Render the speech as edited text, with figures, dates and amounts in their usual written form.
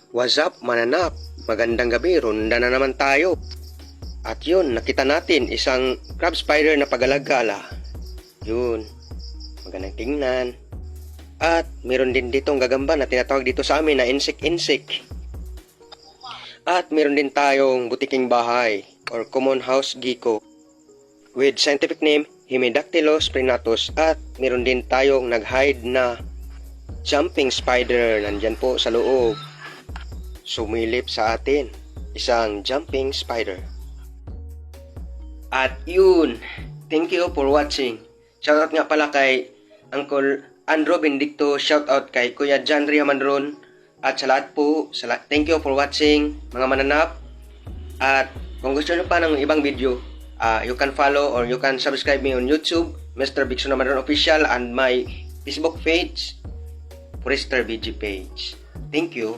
What's up, mananap? Magandang gabi, ronda na naman tayo. At yun, nakita natin isang crab spider na pagalagala. Yun, magandang tingnan. At meron din ditong gagamba na tinatawag dito sa amin na insect. At meron din tayong butiking bahay or common house gecko with scientific name Hemidactylus prenatus. At meron din tayong nag-hide na jumping spider nandyan po sa loob. Sumilip sa atin, isang jumping spider. At yun, thank you for watching. Shoutout nga pala kay Uncle Andrew Benedicto, shoutout kay Kuya John Riamandron, at sa lahat po, thank you for watching mga mananap. At kung gusto nyo pa ng ibang video, you can follow or you can subscribe me on YouTube, Mr. Bigson Amadron Official, and my Facebook page, Forester BG page. Thank you.